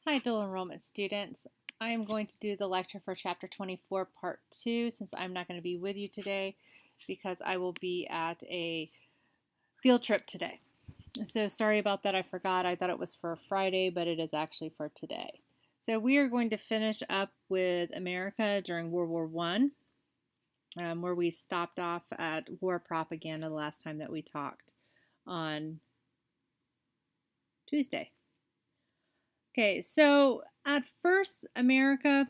Hi, dual enrollment students. I am going to do the lecture for Chapter 24, Part 2, since I'm not going to be with you today because I will be at a field trip today. So sorry about that, I forgot. I thought it was for Friday, but it is actually for today. So we are going to finish up with America during World War I, where we stopped off at war propaganda the last time that we talked on Tuesday. Okay, so at first, America,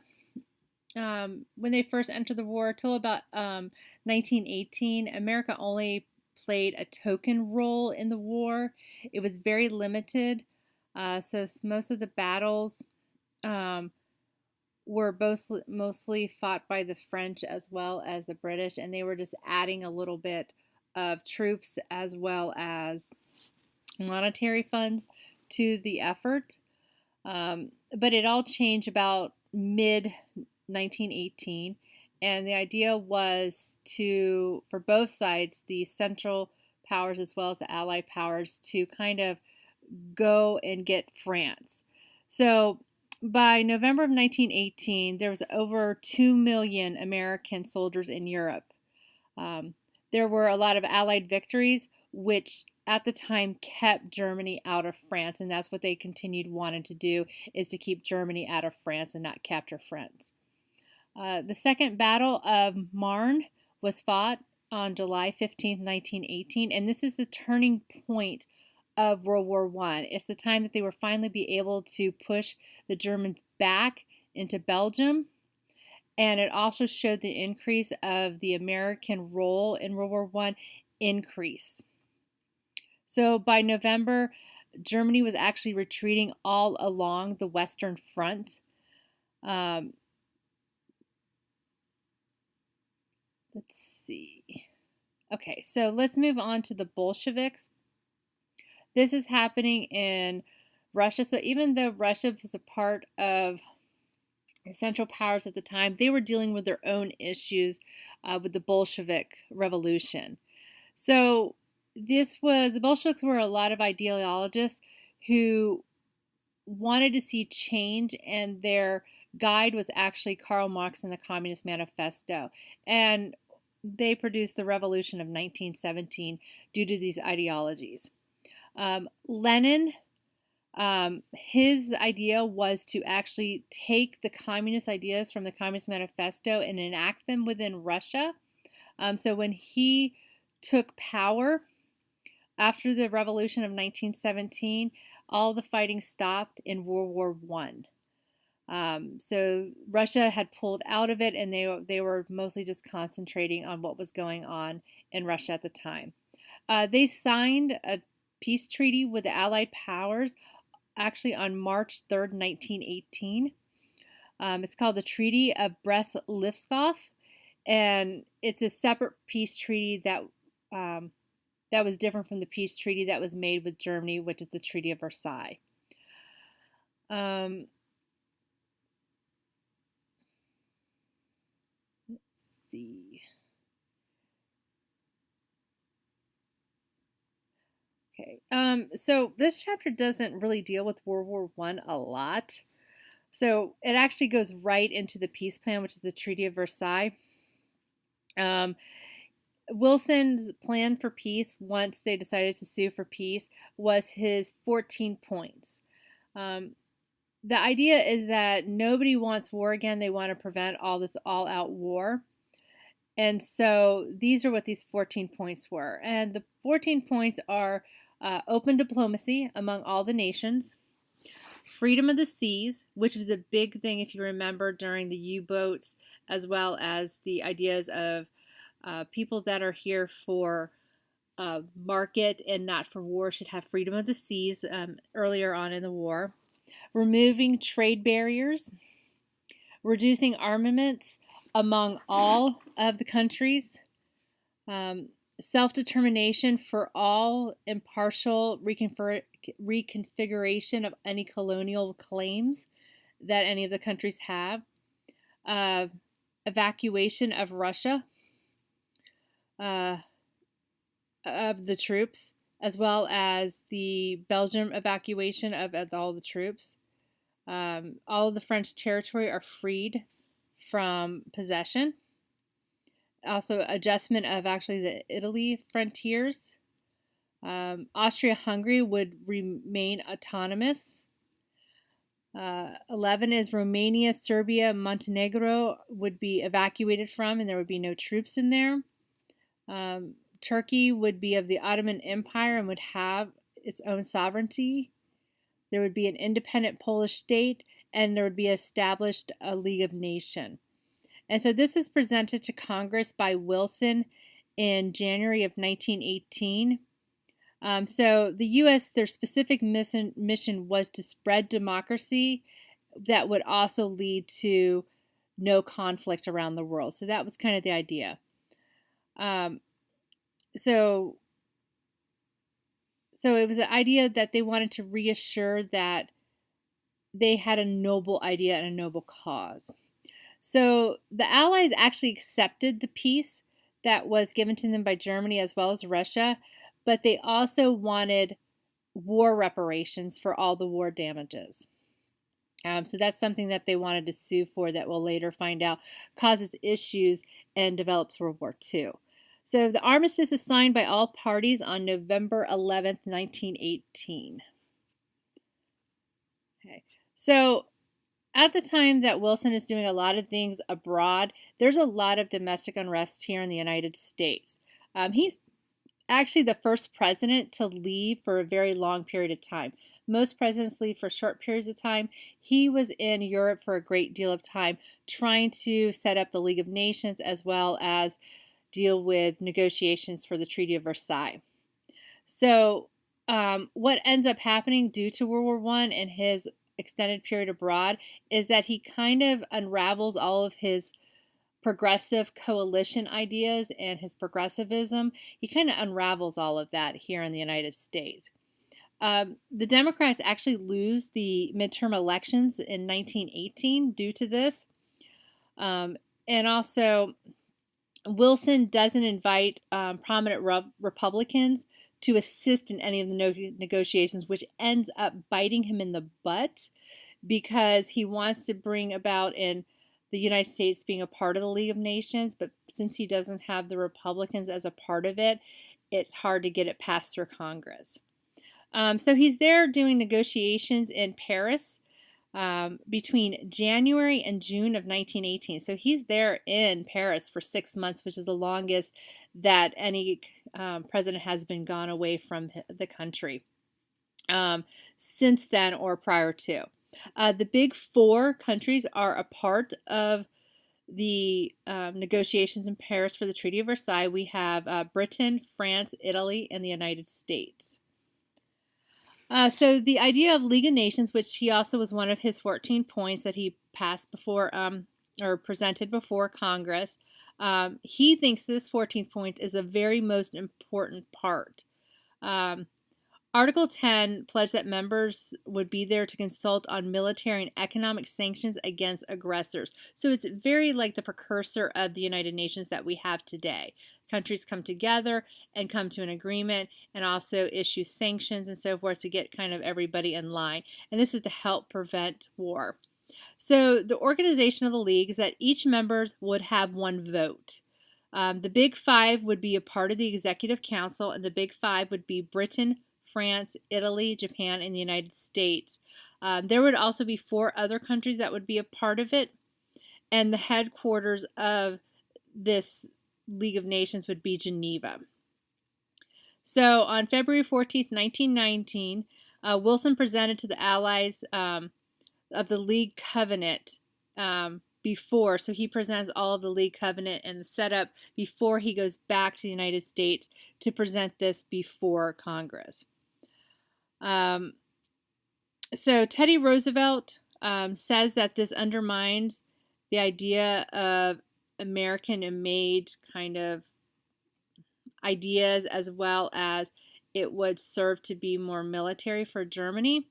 when they first entered the war, till about 1918, America only played a token role in the war. It was very limited. So most of the battles um, were mostly fought by the French as well as the British, and they were just adding a little bit of troops as well as monetary funds to the effort. But it all changed about mid 1918, and the idea was for both sides, the Central Powers as well as the Allied powers, to kind of go and get France. So by November of 1918, there was over 2 million American soldiers in Europe. Um, there were a lot of Allied victories, which at the time kept Germany out of France, and that's what they continued wanting to do, is to keep Germany out of France and not capture France. The Second Battle of Marne was fought on July 15, 1918, and this is the turning point of World War I. It's the time that they were finally be able to push the Germans back into Belgium, and it also showed the increase of the American role in World War I increase. So by November, Germany was actually retreating all along the Western Front. Let's see. Okay, so let's move on to the Bolsheviks. This is happening in Russia. So even though Russia was a part of the Central Powers at the time, they were dealing with their own issues with the Bolshevik Revolution. So the Bolsheviks were a lot of ideologists who wanted to see change, and their guide was actually Karl Marx and the Communist Manifesto. And they produced the Revolution of 1917 due to these ideologies. Lenin, his idea was to actually take the communist ideas from the Communist Manifesto and enact them within Russia. So when he took power after the Revolution of 1917, all the fighting stopped in World War I. So Russia had pulled out of it, and they were mostly just concentrating on what was going on in Russia at the time. They signed a peace treaty with the Allied powers actually on March 3rd, 1918. It's called the Treaty of Brest-Litovsk, and it's a separate peace treaty that was different from the peace treaty that was made with Germany, which is the Treaty of Versailles. Let's see. Okay. So this chapter doesn't really deal with World War I a lot. So it actually goes right into the peace plan, which is the Treaty of Versailles. Wilson's plan for peace, once they decided to sue for peace, was his 14 points. The idea is that nobody wants war again. They want to prevent all this all-out war. And so these are what these 14 points were. And the 14 points are open diplomacy among all the nations, freedom of the seas, which was a big thing, if you remember, during the U-boats, as well as the ideas of people that are here for market and not for war should have freedom of the seas earlier on in the war. Removing trade barriers, reducing armaments among all of the countries, self-determination for all, impartial reconfiguration of any colonial claims that any of the countries have, evacuation of Russia, of the troops, as well as the Belgium evacuation of all the troops. All of the French territory are freed from possession. Also, adjustment of actually the Italy frontiers. Austria-Hungary would remain autonomous. 11 is Romania, Serbia, Montenegro would be evacuated from, and there would be no troops in there. Turkey would be of the Ottoman Empire and would have its own sovereignty. There would be an independent Polish state, and there would be established a League of Nations. And so this is presented to Congress by Wilson in January of 1918. So the U.S., their specific mission was to spread democracy that would also lead to no conflict around the world. So that was kind of the idea. So it was an idea that they wanted to reassure that they had a noble idea and a noble cause. So the Allies actually accepted the peace that was given to them by Germany as well as Russia, but they also wanted war reparations for all the war damages. So that's something that they wanted to sue for that we'll later find out causes issues and develops World War II. So the armistice is signed by all parties on November 11th, 1918. Okay. So at the time that Wilson is doing a lot of things abroad, there's a lot of domestic unrest here in the United States. He's actually the first president to leave for a very long period of time. Most presidents leave for short periods of time. He was in Europe for a great deal of time trying to set up the League of Nations as well as deal with negotiations for the Treaty of Versailles. So what ends up happening due to World War I and his extended period abroad is that he kind of unravels all of his progressive coalition ideas and his progressivism. He kind of unravels all of that here in the United States. The Democrats actually lose the midterm elections in 1918 due to this. And also, Wilson doesn't invite prominent Republicans to assist in any of the negotiations, which ends up biting him in the butt because he wants to bring about in the United States being a part of the League of Nations, but since he doesn't have the Republicans as a part of it, it's hard to get it passed through Congress. So he's there doing negotiations in Paris between January and June of 1918. So he's there in Paris for 6 months, which is the longest that any president has been gone away from the country since then or prior to. The big four countries are a part of the negotiations in Paris for the Treaty of Versailles. We have Britain, France, Italy, and the United States. So the idea of League of Nations, which he also was one of his 14 points that he passed before or presented before Congress, he thinks this 14th point is the very most important part. Article 10 pledged that members would be there to consult on military and economic sanctions against aggressors. So it's very like the precursor of the United Nations that we have today. Countries come together and come to an agreement and also issue sanctions and so forth to get kind of everybody in line. And this is to help prevent war. So the organization of the League is that each member would have one vote. The Big Five would be a part of the Executive Council, and the Big Five would be Britain, France, Italy, Japan, and the United States. There would also be 4 other countries that would be a part of it, and the headquarters of this League of Nations would be Geneva. So on February 14th, 1919, Wilson presented to the Allies of the League Covenant before. So he presents all of the League Covenant and the setup before he goes back to the United States to present this before Congress. So Teddy Roosevelt says that this undermines the idea of American-made kind of ideas, as well as it would serve to be more military for Germany,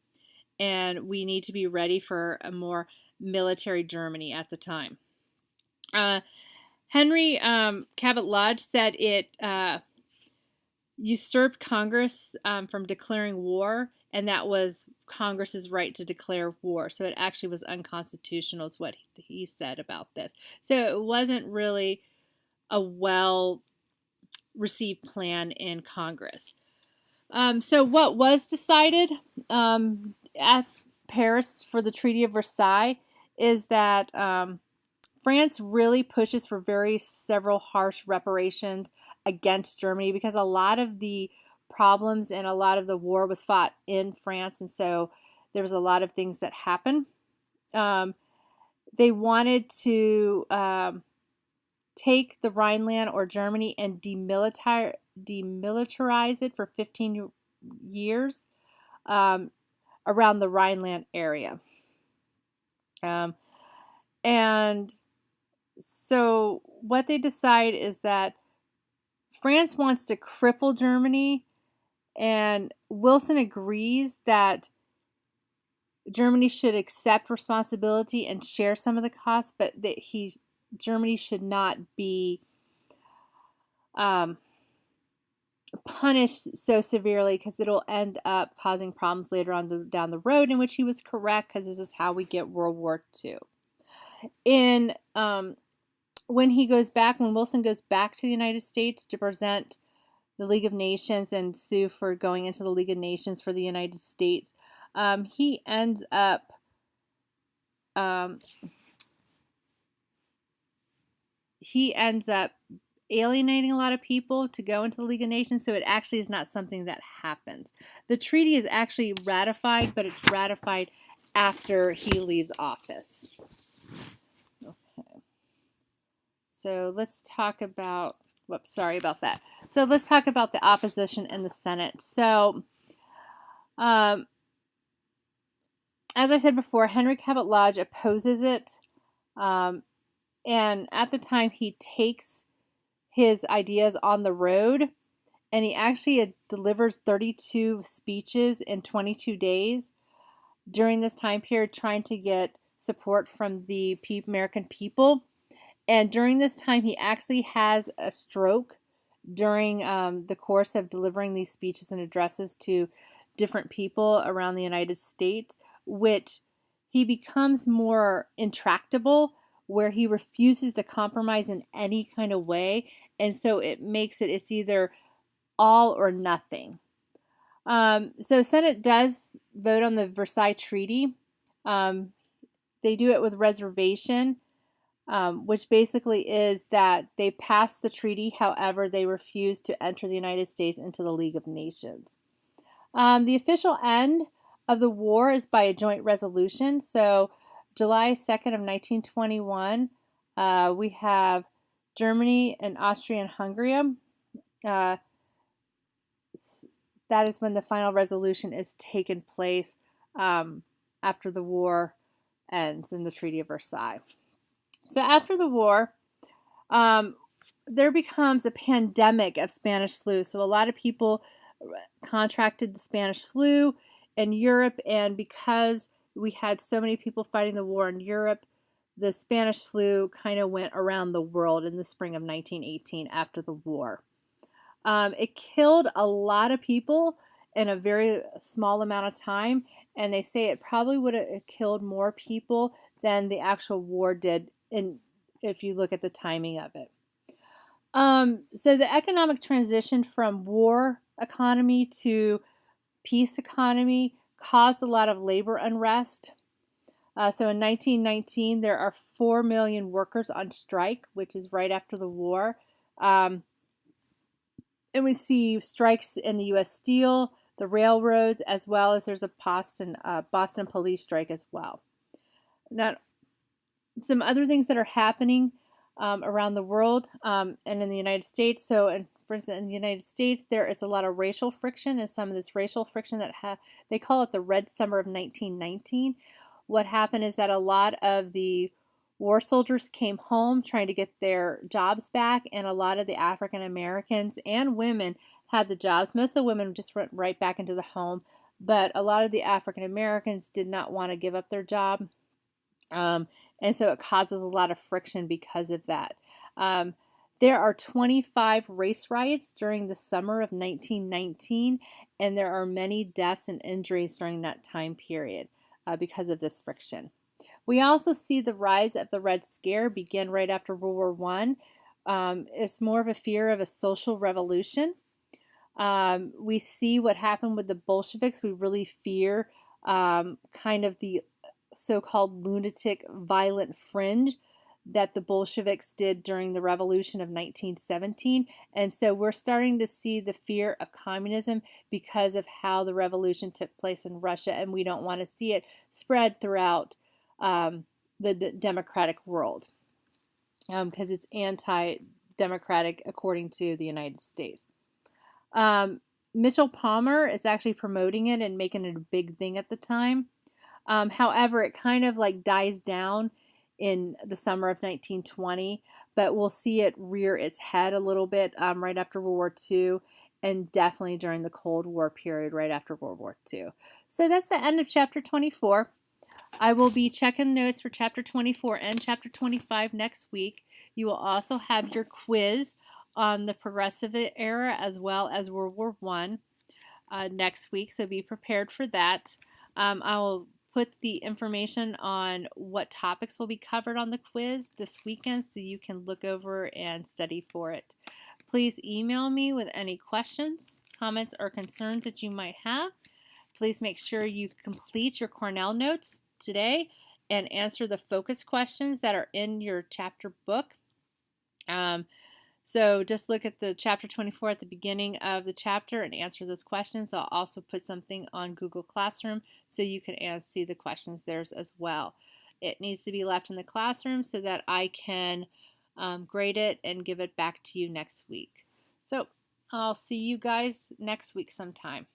and we need to be ready for a more military Germany at the time. Henry Cabot Lodge said it usurped Congress from declaring war and that was Congress's right to declare war. So it actually was unconstitutional, is what he said about this. So it wasn't really a well received plan in Congress. So what was decided at Paris for the Treaty of Versailles is that France really pushes for several harsh reparations against Germany, because a lot of the problems and a lot of the war was fought in France, and so there was a lot of things that happened. They wanted to take the Rhineland or Germany and demilitarize it for 15 years around the Rhineland area. And so what they decide is that France wants to cripple Germany, and Wilson agrees that Germany should accept responsibility and share some of the costs, but that Germany should not be punished so severely, because it'll end up causing problems later on down the road, in which he was correct, because this is how we get World War II. When Wilson goes back to the United States to present the League of Nations and sue for going into the League of Nations for the United States, he ends up alienating a lot of people to go into the League of Nations, so it actually is not something that happens. The treaty is actually ratified, but it's ratified after he leaves office. Okay. So let's talk about, sorry about that. So let's talk about the opposition in the Senate. So, as I said before, Henry Cabot Lodge opposes it, and at the time he takes his ideas on the road, and he actually delivers 32 speeches in 22 days during this time period, trying to get support from the American people. And during this time, he actually has a stroke during the course of delivering these speeches and addresses to different people around the United States, which he becomes more intractable, where he refuses to compromise in any kind of way. And so it's either all or nothing. So Senate does vote on the Versailles Treaty. They do it with reservation, which basically is that they pass the treaty, however, they refuse to enter the United States into the League of Nations. The official end of the war is by a joint resolution. So July 2nd of 1921, we have Germany and Austria and Hungary. That is when the final resolution is taken place after the war ends in the Treaty of Versailles. So after the war, there becomes a pandemic of Spanish flu. So a lot of people contracted the Spanish flu in Europe, and because we had so many people fighting the war in Europe, the Spanish flu kind of went around the world in the spring of 1918 after the war. It killed a lot of people in a very small amount of time, and they say it probably would have killed more people than the actual war did, if you look at the timing of it. So the economic transition from war economy to peace economy caused a lot of labor unrest. So in 1919, there are 4 million workers on strike, which is right after the war. And we see strikes in the U.S. Steel, the railroads, as well as there's a Boston police strike as well. Now, some other things that are happening around the world and in the United States. So, for instance, in the United States, there is a lot of racial friction, and some of this racial friction they call it the Red Summer of 1919. What happened is that a lot of the war soldiers came home trying to get their jobs back, and a lot of the African Americans and women had the jobs. Most of the women just went right back into the home, but a lot of the African Americans did not want to give up their job. And so it causes a lot of friction because of that. There are 25 race riots during the summer of 1919, and there are many deaths and injuries during that time period because of this friction. We also see the rise of the Red Scare begin right after World War I. It's more of a fear of a social revolution. We see what happened with the Bolsheviks. We really fear kind of the so-called lunatic violent fringe that the Bolsheviks did during the revolution of 1917. And so we're starting to see the fear of communism because of how the revolution took place in Russia, and we don't want to see it spread throughout the democratic world because it's anti-democratic according to the United States. Mitchell Palmer is actually promoting it and making it a big thing at the time. However, it kind of like dies down in the summer of 1920, but we'll see it rear its head a little bit right after World War II, and definitely during the Cold War period right after World War II. So that's the end of chapter 24. I will be checking notes for chapter 24 and chapter 25 next week. You will also have your quiz on the Progressive era as well as World War I next week, so be prepared for that. I will put the information on what topics will be covered on the quiz this weekend so you can look over and study for it. Please email me with any questions, comments, or concerns that you might have. Please make sure you complete your Cornell notes today and answer the focus questions that are in your chapter book. So just look at the chapter 24 at the beginning of the chapter and answer those questions. I'll also put something on Google Classroom so you can see the questions there as well. It needs to be left in the classroom so that I can grade it and give it back to you next week. So I'll see you guys next week sometime.